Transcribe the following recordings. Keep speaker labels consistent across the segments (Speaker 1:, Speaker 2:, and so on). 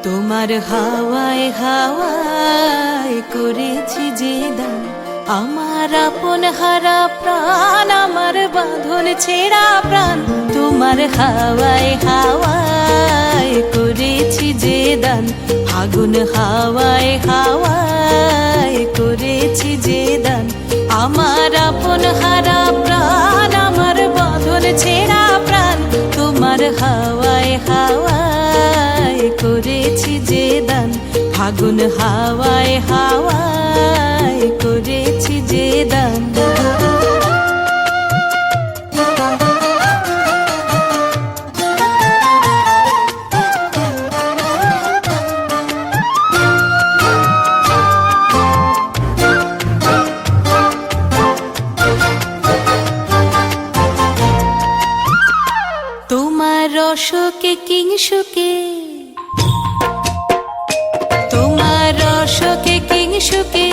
Speaker 1: তোমার হাওয়ায় হাওয়ায় করেছি যে দান, আমার আপন হারা প্রাণ, আমার বাঁধন ছেঁড়া প্রাণ। তোমার হাওয়ায় হাওয়ায় করেছি যে দান, আগুন হাওয়ায় হাওয়ায় করেছি যে দান, আমার আপন হারা প্রাণ, আমার বাঁধন ছেঁড়া প্রাণ। তোমার হাওয়ায় হাওয়ায় করেছি যে দান, আগুন হাওয়ায় হাওয়ায় করেছি যে দান। তোমার রসকে কিংসুকে, তোমার রসকে কিংসুকে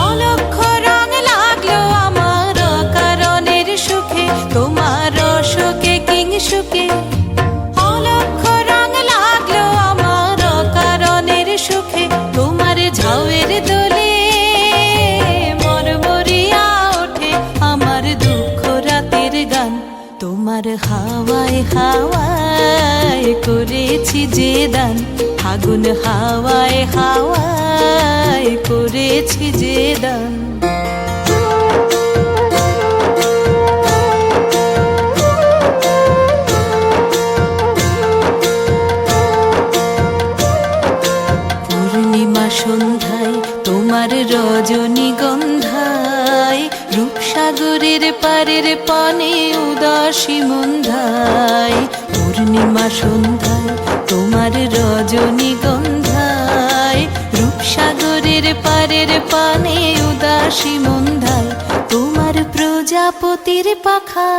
Speaker 1: অলক্ষ রং লাগলো আমার কারণের সুখে। তোমার রসকে কিংসুকে অলক্ষ রং লাগলো আমার কারণের সুখে। তোমার ঝাউয়ের দোলে মরমরিয়া ওঠে আমার দুঃখ রাতের গান। তোমার হাওয়ায় হাওয়ায় করেছি যে দান, আগুন হাওয়ায় হাওয়ায় করেছি যে দান। পূর্ণিমা সন্ধ্যায় তোমার রজনীগন্ধায়, রূপসাগরের পারের পানে উদাসী মন্ধায়। পূর্ণিমা সন্ধ্যায় তোমার রজনীগন্ধায়, রূপসাগরের পারের পানে উদাসী মন্ধায়। তোমার প্রজাপতির পাখা,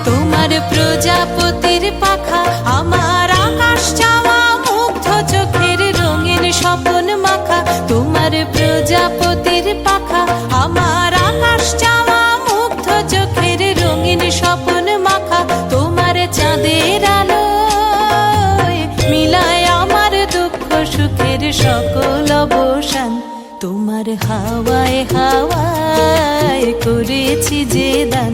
Speaker 1: তোমার প্রজাপতির পাখা আমার আকাশ চাওয়া মুগ্ধ চোখের রঙিন স্বপন মাখা। তোমার প্রজাপতির পাখা আমার আকাশ চাওয়া মুগ্ধ চোখের রঙিন স্বপন মাখা। তোমার চাঁদের আলোয় মিলায় আমার দুঃখ সুখের সকল অবসান। তোমার হাওয়ায় হাওয়ায় করেছি যে দান,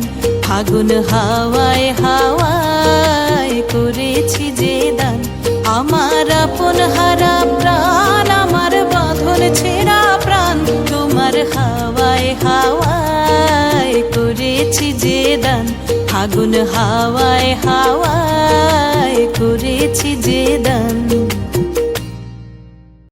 Speaker 1: আগুন হাওয়ায় হাওয়ায় করেছি যে দান, আমার আপন হারা প্রাণ, আমার বাঁধন ছেঁড়া প্রাণ। তোমার হাওয়ায় হাওয়ায় করেছি যে দান, আগুন হাওয়ায় হাওয়ায় করেছি যে দান।